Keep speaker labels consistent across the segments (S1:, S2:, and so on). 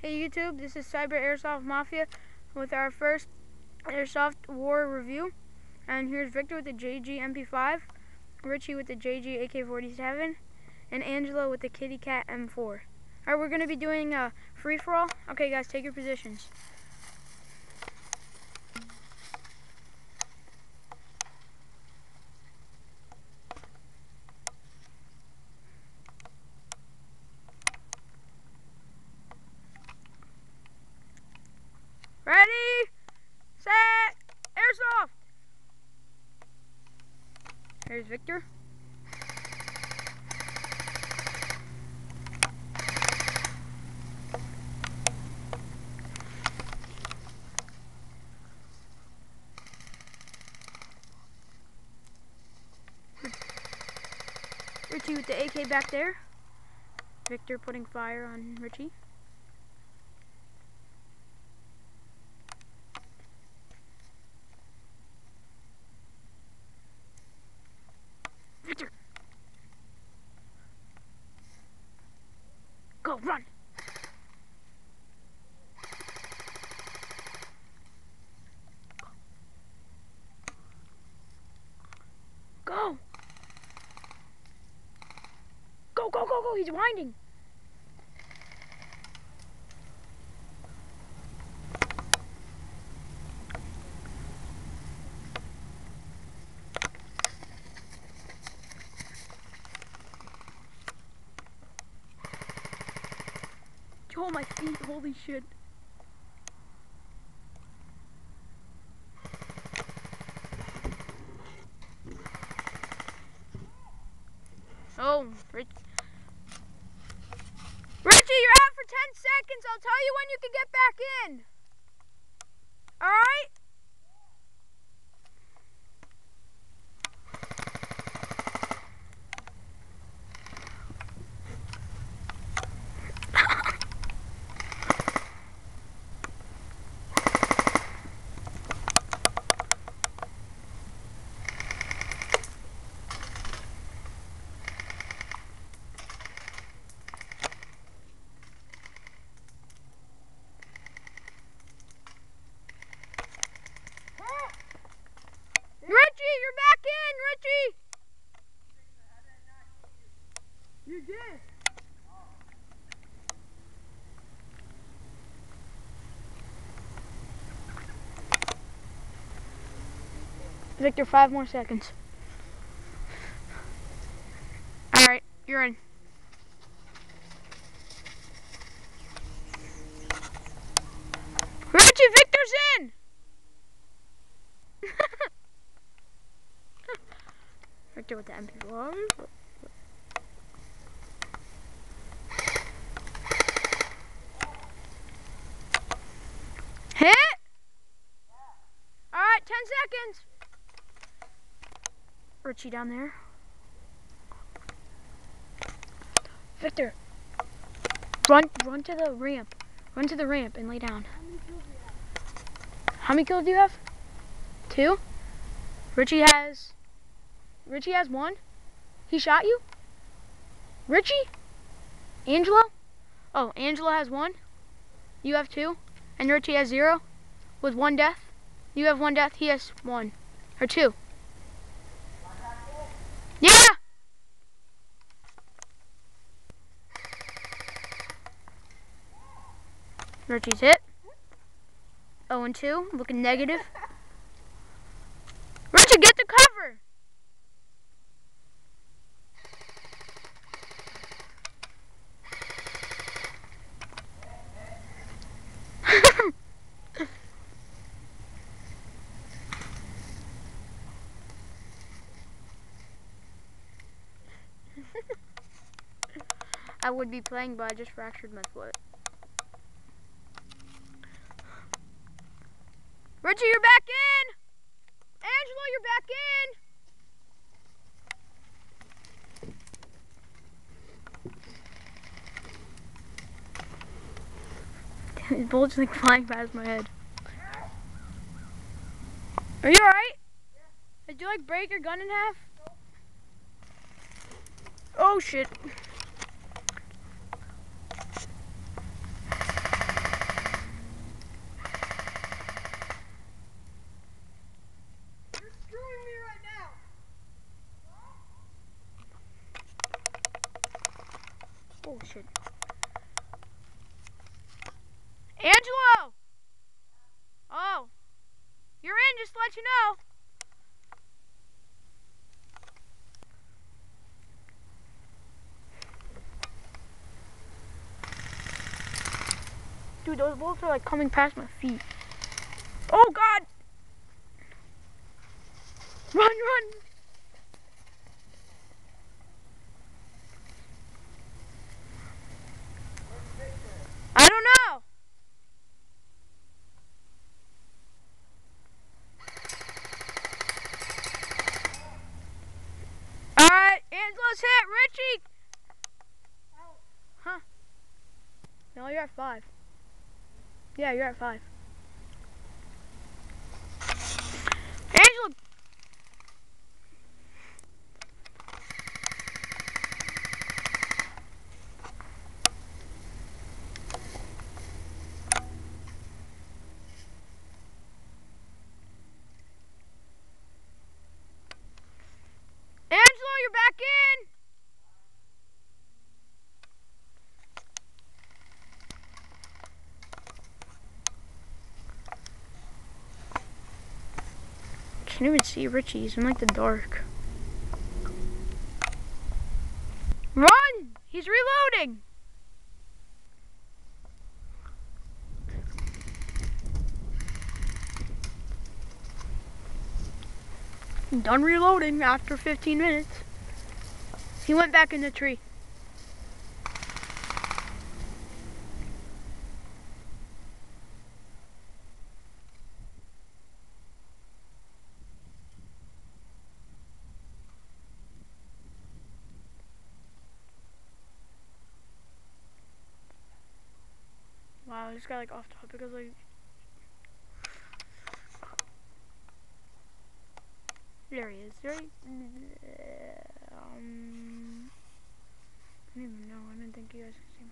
S1: Hey YouTube, this is Cyber Airsoft Mafia with our first Airsoft War review. And here's Victor with the JG MP5, Richie with the JG AK-47, and Angelo with the Kitty Cat M4. Alright, we're going to be doing a free-for-all. Okay guys, take your positions. Ready, set, Airsoft! Here's Victor. Richie with the AK back there. Victor putting fire on Richie. Victor! Go, run! Go! Go, go, go, go! He's winding! Oh, my feet, holy shit. Oh, Richie, you're out for 10 seconds. I'll tell you when you can get back in. All right? Richie, you're back in, Richie! You did! Victor, 5 more seconds. Alright, you're in. Richie, Victor's in! Victor with the MP5. Hit! Alright, 10 seconds. Richie down there. Victor, run to the ramp. Run to the ramp and lay down. How many kills do you have? 2? Richie has 1. He shot you? Richie? Angelo? Oh, Angelo has 1. You have 2. And Richie has 0 with 1 death. You have 1 death. He has 1 or 2. Yeah! Richie's hit. 0 and 2, looking negative. Richie, get the cover! I would be playing, but I just fractured my foot. Richie, you're back in! Angelo, you're back in! These bullets like flying past my head. Are you alright? Yeah. Did you like break your gun in half? No. Oh shit. let you know. Dude, those bullets are like coming past my feet. Oh God! Run, run! I don't know. All right, Angelo's hit. Richie. Huh? No, you're at 5. Yeah, you're at 5. Angelo. Angelo, you're back in. I can't even see Richie. He's in like the dark. Run! He's reloading. Done reloading after 15 minutes. He went back in the tree. Wow, I just got like off topic. I was like, there he is. There he, I don't even know. I didn't think you guys could see me.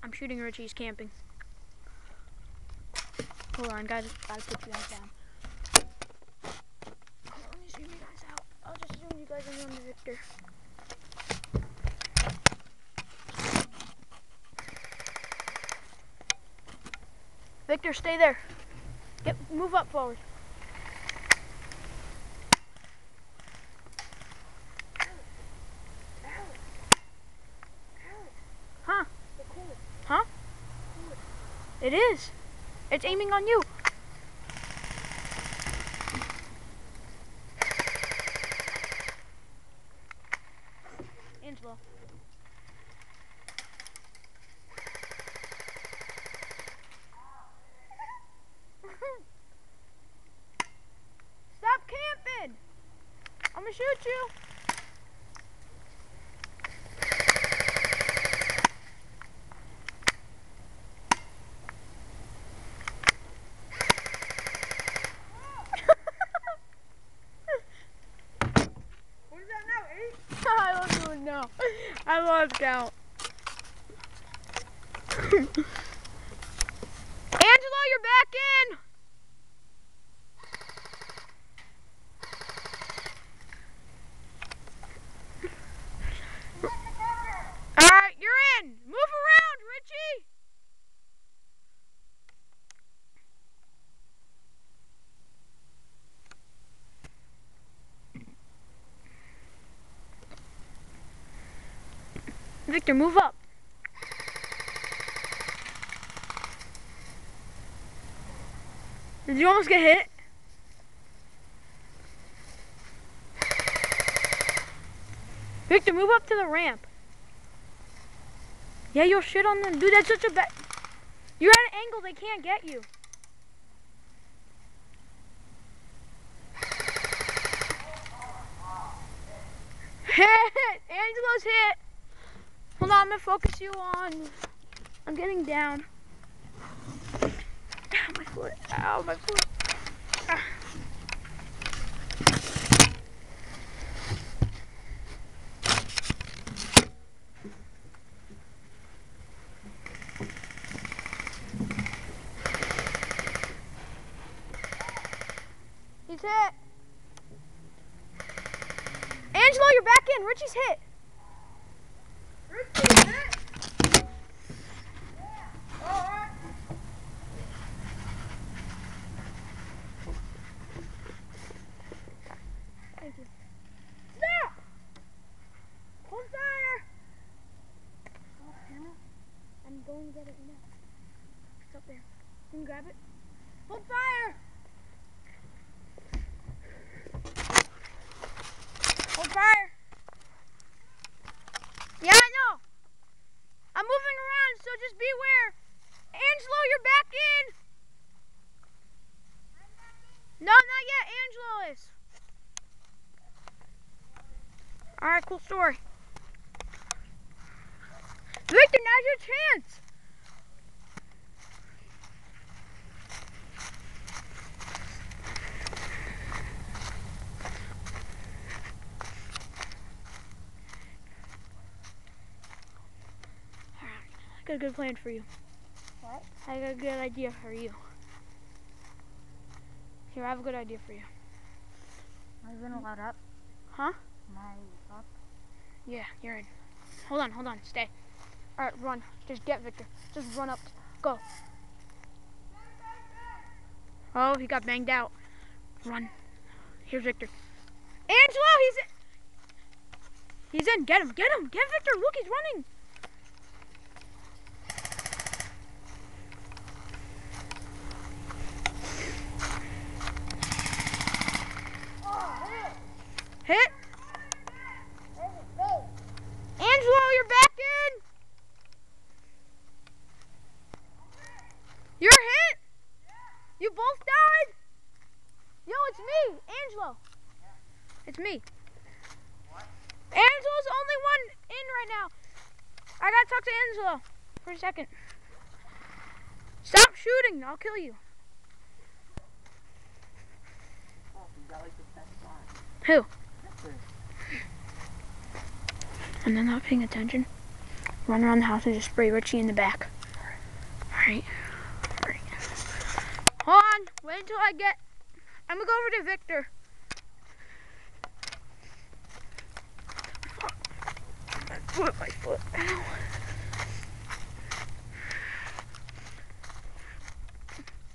S1: I'm shooting Richie. He's camping. Hold on, guys. Gotta put you guys down. Let me zoom you guys out. I'll just zoom you guys in on the Victor. Victor, stay there. Move up forward. Huh? Huh? It is. It's aiming on you. Angelo. Stop camping. I'm gonna shoot you. I don't even know. I lost count. Angelo, you're back in. All right, you're in. Move around, Richie. Victor, move up. Did you almost get hit? Victor, move up to the ramp. Yeah, you'll shit on them. Dude, that's such a bad... You're at an angle, they can't get you. Hit! Angelo's hit. Hold on, I'm gonna focus you on... I'm getting down. Ow, my foot. Ow, my foot. Ah. He's hit. you're back in. Richie's hit.
S2: Richie's hit. Yeah. All right.
S1: Thank you.
S2: Stop! Hold fire!
S1: I'm going to get it now. It's up there. Can you grab it?
S2: Hold fire!
S1: Hold fire. Yeah, I know. I'm moving around, so just beware. Angelo, you're back in. No, not yet. Angelo is. All right, cool story. Victor, now's your chance. I got a good plan for you.
S2: What?
S1: I got a good idea for you. Here, I have a good idea for you.
S2: Am I gonna let up?
S1: Huh?
S2: Am I up?
S1: Yeah, you're in. Hold on, stay. All right, run. Just get Victor. Just run up. Go. Oh, he got banged out. Run. Here's Victor. Angelo, he's in. He's in. Get him. Get Victor. Look, he's running. Hit. Angelo, you're back in. You're hit. You both died. Yo, it's me, Angelo. It's me. Angelo's the only one in right now. I gotta talk to Angelo for a second. Stop shooting, I'll kill you.
S2: Oh, you got like the best shot.
S1: Who? And then not paying attention. Run around the house and just spray Richie in the back. Alright. Hold on. Wait until I'm gonna go over to Victor. My foot. Ow.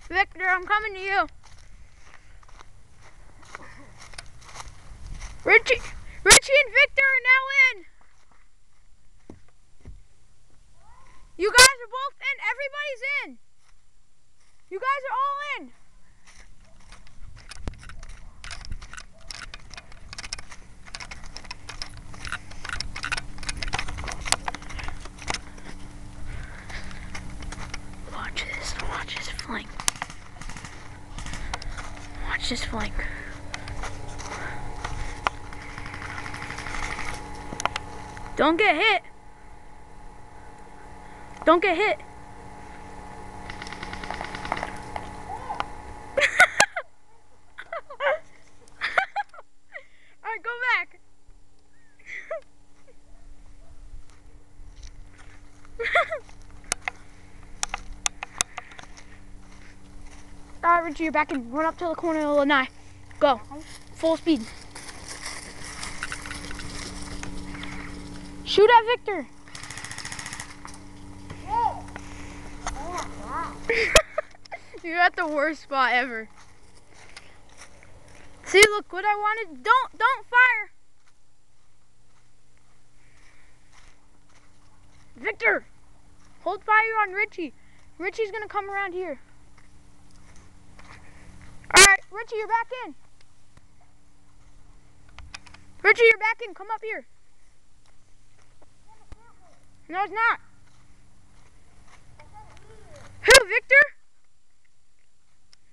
S1: Victor, I'm coming to you. Richie and Victor are now in. You guys are both in. Everybody's in. You guys are all in. Watch this flank. Watch this flank. Don't get hit. Don't get hit. Alright, go back. Alright, Richie, you're back in. Run up to the corner of the lanai. Go. Full speed. Shoot at Victor. You're at the worst spot ever. See, look what I wanted. Don't fire. Victor, hold fire on Richie. Richie's gonna come around here. All right, Richie, you're back in. Richie, you're back in. Come up here. No, it's not. Who, Victor?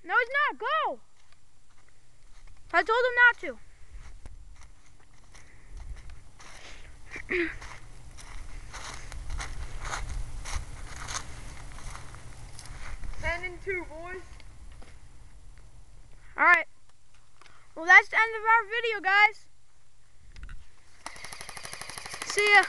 S1: No, it's not. Go. I told him not to.
S2: 10-2, boys.
S1: All right. Well, that's the end of our video, guys. See ya.